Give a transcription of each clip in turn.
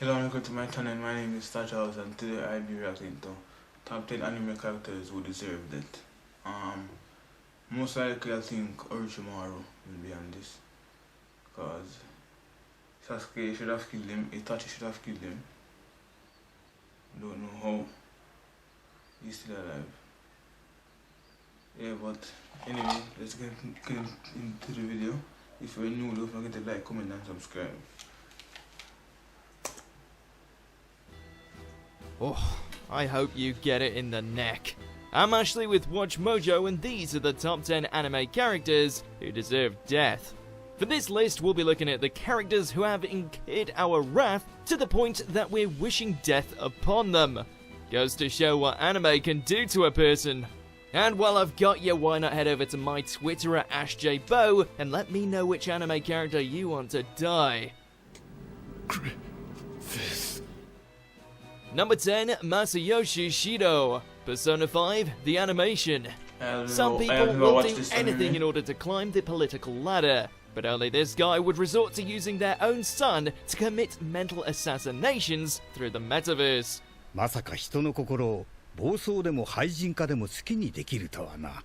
Hello and welcome to my channel. My name is Stachels and today I'll be reacting to top 10 anime characters who deserve death. Most likely I think Orochimaru will be on this because Sasuke should have killed him, Itachi should have killed him. Don't know how he's still alive. Yeah, but anyway, let's get into the video. If you're new, don't forget to like, comment and subscribe. Oh, I hope you get it in the neck. I'm Ashley with Watch Mojo, and these are the top 10 anime characters who deserve death. For this list, we'll be looking at the characters who have incurred our wrath to the point that we're wishing death upon them. Goes to show what anime can do to a person. And while I've got you, why not head over to my Twitter at AshJBo and let me know which anime character you want to die. Number 10, Masayoshi Shido. Persona 5, the animation. Some people will do anything in order to climb the political ladder, but only this guy would resort to using their own son to commit mental assassinations through the metaverse. まさか人の心を暴走でも廃人化でも好きにできるとはな。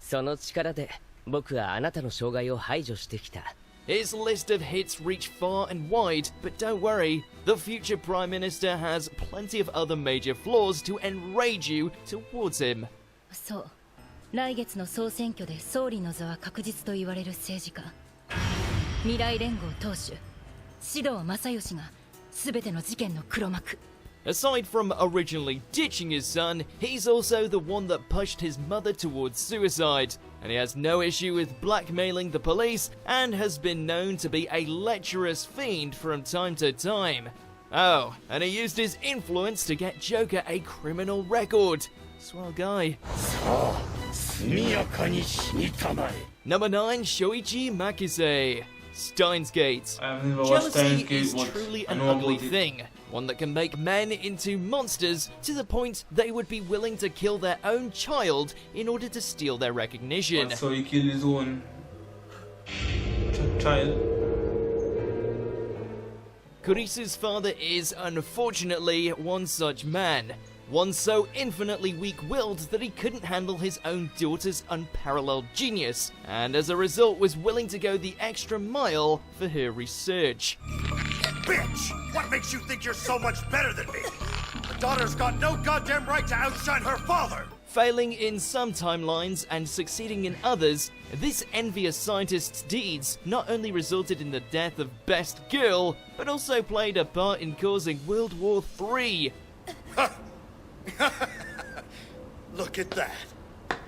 その力で僕はあなたの障害を排除してきた。 His list of hits reach far and wide, but don't worry, the future Prime Minister has plenty of other major flaws to enrage you towards him. そう、来月の総選挙で総理の座は確実と言われる政治家。未来連合党首、志藤正義が全ての事件の黒幕。 Aside from originally ditching his son, he's also the one that pushed his mother towards suicide, and he has no issue with blackmailing the police and has been known to be a lecherous fiend from time to time. Oh, and he used his influence to get Joker a criminal record. Swell guy. Number 9, Shoichi Makise. Steins Gate. Jealousy is truly an ugly thing, one that can make men into monsters to the point they would be willing to kill their own child in order to steal their recognition. So he killed his own child. Kurisu's father is, unfortunately, one such man. One so infinitely weak-willed that he couldn't handle his own daughter's unparalleled genius, and as a result was willing to go the extra mile for her research. Bitch! What makes you think you're so much better than me? A daughter's got no goddamn right to outshine her father! Failing in some timelines and succeeding in others, this envious scientist's deeds not only resulted in the death of Best Girl, but also played a part in causing World War III. Look at that.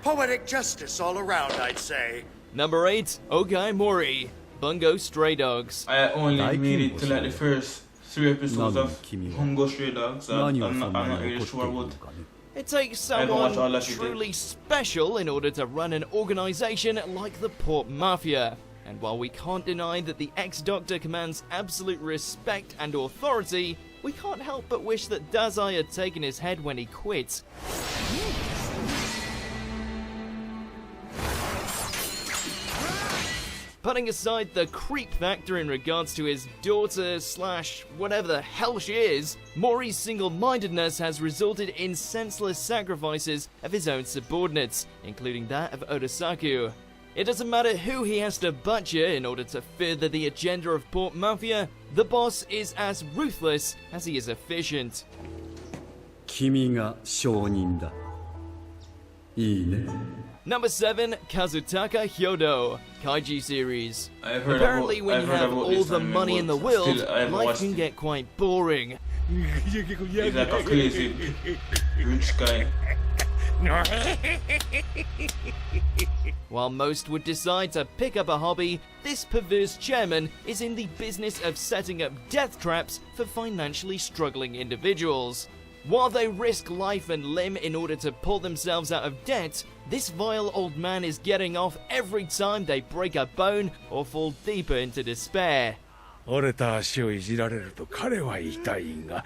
Poetic justice all around, I'd say. Number 8, Ogai Mori. Bungo Stray Dogs. I only made it to like the first 3 episodes of Bungo Stray Dogs. I'm not really sure what. It takes someone truly special in order to run an organization like the Port Mafia. And while we can't deny that the ex-doctor commands absolute respect and authority, we can't help but wish that Dazai had taken his head when he quit. Putting aside the creep factor in regards to his daughter / whatever the hell she is, Mori's single-mindedness has resulted in senseless sacrifices of his own subordinates, including that of Odasaku. It doesn't matter who he has to butcher in order to further the agenda of Port Mafia, the boss is as ruthless as he is efficient. 君が証人だ。いいね。Number 7, Kazutaka Hyodo, Kaiji series. Apparently when you have all the money in the world, life can get quite boring. He's like a crazy rich guy. While most would decide to pick up a hobby, this perverse chairman is in the business of setting up death traps for financially struggling individuals. While they risk life and limb in order to pull themselves out of debt, this vile old man is getting off every time they break a bone or fall deeper into despair. 折れた足をいじられると彼は痛いが、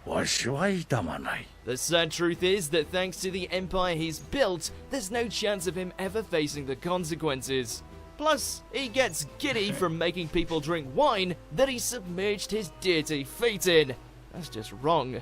わしは痛まない。 The sad truth is that thanks to the empire he's built, there's no chance of him ever facing the consequences. Plus, he gets giddy from making people drink wine that he submerged his deity feet in. That's just wrong.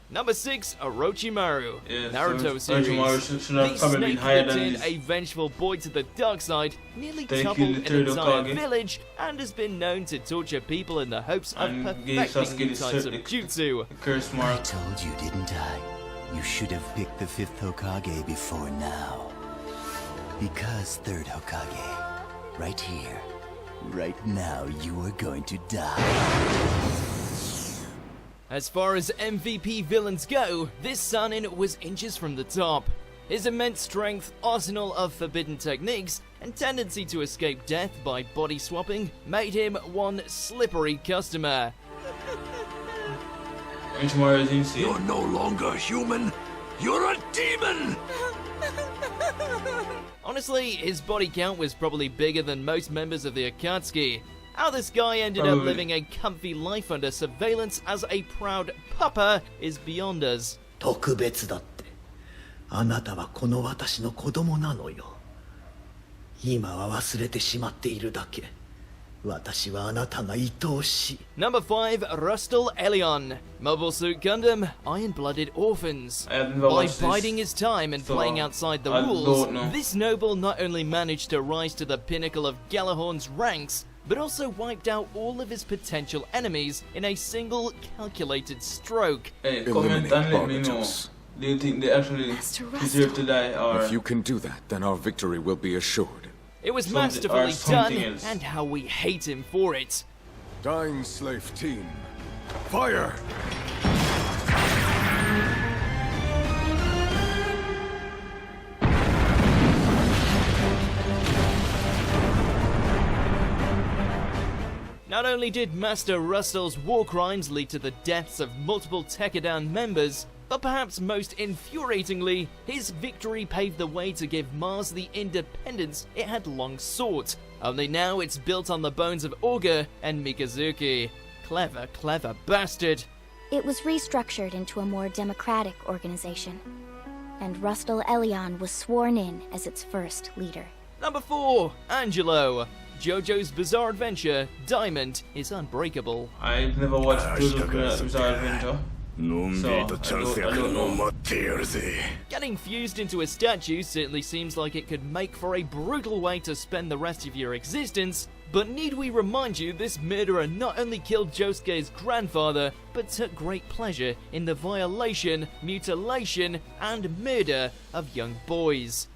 Number 6, Orochimaru. Yes, Naruto Orochimaru series. should have The probably been higher than snake-bitten, this. a vengeful boy to the dark side, nearly They toppled killed an the third entire Hokage. village and has been known to torture people in the hopes of And gave perfecting Sasuke new the types of cert- jutsu. Curse I mark. told you, didn't I? You should have picked the 5th Hokage before now. Because 3rd Hokage, right here, right now, you are going to die. As far as MVP villains go, this Sannin was inches from the top. His immense strength, arsenal of forbidden techniques, and tendency to escape death by body swapping made him one slippery customer. Orochimaru is insane. You're no longer human. You're a demon. Honestly, his body count was probably bigger than most members of the Akatsuki. How this guy ended up Probably. living a comfy life under surveillance as a proud papa is beyond us. 特別だって。あなたはこの私の子供なのよ。今は忘れてしまっているだけ。私はあなたが愛おしい。 Number 5, Rustal Elion. Mobile Suit Gundam, Blooded Orphans. I have never By watched this, biding his time and so playing outside the I rules, don't know. this noble not only managed to rise to the pinnacle of Galahorn's ranks, but also wiped out all of his potential enemies in a single calculated stroke. Hey, comment and let me know. Do you think they actually deserve to die, or If you can do that, then our victory will be assured. It was Something- or masterfully done, something else. and how we hate him for it. Dying Slave Team, fire! Not only did Master Rustal's war crimes lead to the deaths of multiple Tekkadan members, but perhaps most infuriatingly, his victory paved the way to give Mars the independence it had long sought. Only now it's built on the bones of Augur and Mikazuki. Clever, clever bastard. It was restructured into a more democratic organization, and Rustal Elion was sworn in as its first leader. Number 4, Angelo. JoJo's Bizarre Adventure, Diamond is Unbreakable. I've never watched JoJo's Bizarre Adventure. So, I don't know. Getting fused into a statue certainly seems like it could make for a brutal way to spend the rest of your existence, but need we remind you this murderer not only killed Josuke's grandfather, but took great pleasure in the violation, mutilation, and murder of young boys.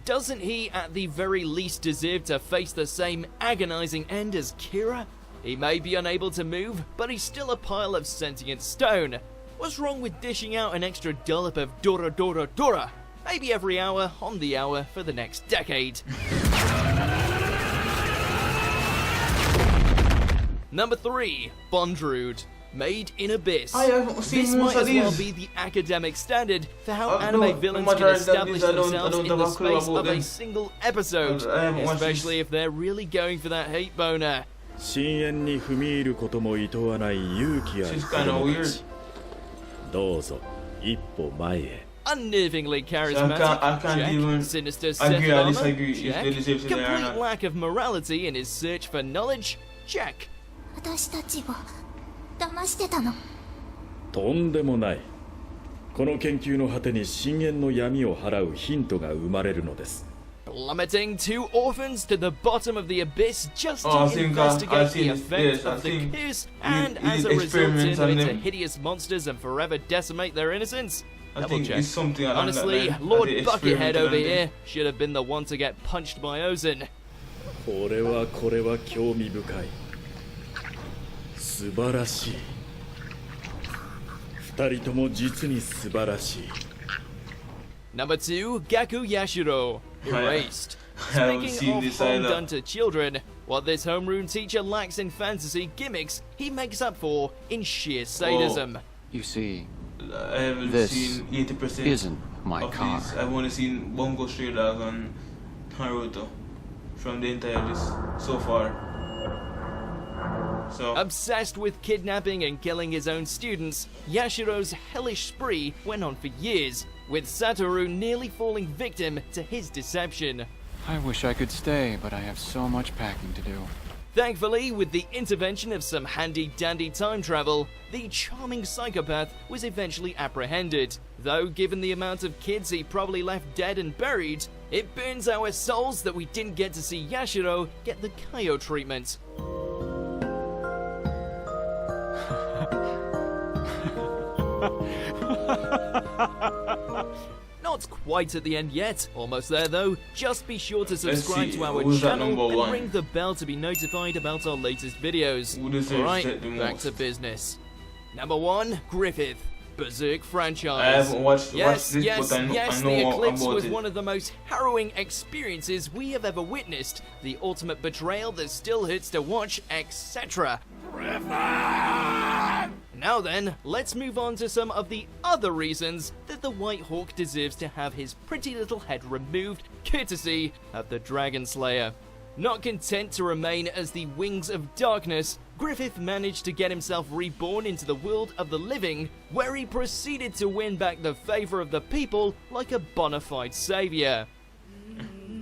Doesn't he at the very least deserve to face the same agonizing end as Kira? He may be unable to move, but he's still a pile of sentient stone. What's wrong with dishing out an extra dollop of Dora Dora Dora? Maybe every hour on the hour for the next decade. Number 3, Bondrude. Made in Abyss. I haven't seen This most might of as well these. be the academic standard for how No, anime villains no can matter that establish these, I don't themselves in have the a clue space about of a them. single episode, I haven't watched especially this. if they're really going for that hate boner. 深淵に踏み入ることも厭わない勇気ある She's 子 kinda 供た weird. ちどうぞ一歩前へ Unnervingly So I charismatic, can't check. even Sinister agree Seth or armor, disagree if check. they deserve to die or Complete not. lack of morality in his search for knowledge, check. 私たちを騙してたの。とんでもないこの研究の果てに深淵の闇を払うヒントが生まれるのです Plummeting 2 orphans to the bottom of the abyss just to Oh, I think I've investigate seen the this, effect yes, I of the think curse he and as a did result turn experiments them on into them. hideous monsters and forever decimate their innocence. I Double think check. it's something along Honestly, that line. Lord That they Buckethead experimented over on them. here should have been the one to get punched by Ozen. これは興味深い素晴らしい二人とも実に素晴らしい Number 2, Gaku Yashiro. Erased. I haven't Speaking seen of this home either. done to children, what this homeroom teacher lacks in fantasy gimmicks, he makes up for in sheer sadism. You see, I haven't this seen 80% isn't my of car. these. I've only seen Bungo Stray Dogs and Naruto from the entire list so far. So obsessed with kidnapping and killing his own students, Yashiro's hellish spree went on for years, with Satoru nearly falling victim to his deception. I wish I could stay, but I have so much packing to do. Thankfully, with the intervention of some handy-dandy time travel, the charming psychopath was eventually apprehended. Though, given the amount of kids he probably left dead and buried, it burns our souls that we didn't get to see Yashiro get the Kaio treatment. Not quite at the end yet, almost there though. Just be sure to subscribe to our channel and ring the bell to be notified about our latest videos. Alright, back to business. Number 1, Griffith, Berserk franchise. I haven't watched this, but I know the Eclipse about was it. one of the most harrowing experiences we have ever witnessed. The ultimate betrayal that still hurts to watch, etc. Now then, let's move on to some of the other reasons that the White Hawk deserves to have his pretty little head removed, courtesy of the Dragon Slayer. Not content to remain as the Wings of Darkness, Griffith managed to get himself reborn into the world of the living, where he proceeded to win back the favor of the people like a bona fide savior.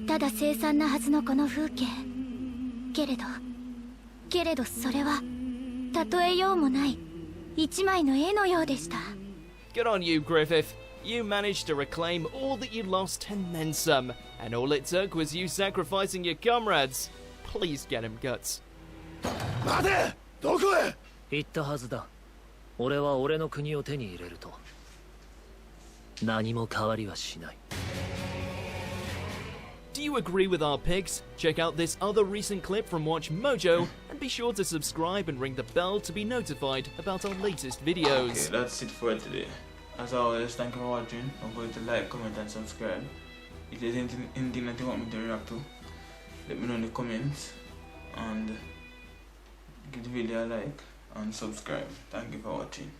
ただ凄惨なはずのこの風景。けれどそれは例えようもない一枚の絵のようでした。 Good on you, Griffith. You managed to reclaim all that you lost and then some, and all it took was you sacrificing your comrades. Please get him guts. 待て！どこへ？言ったはずだ。俺は俺の国を手に入れると何も変わりはしない。 Do you agree with our picks? Check out this other recent clip from Watch Mojo, and be sure to subscribe and ring the bell to be notified about our latest videos. Okay, that's it for today. As always, thank you for watching. Don't forget to like, comment and subscribe. If there's anything that you want me to react to, let me know in the comments. And give the video a like and subscribe. Thank you for watching.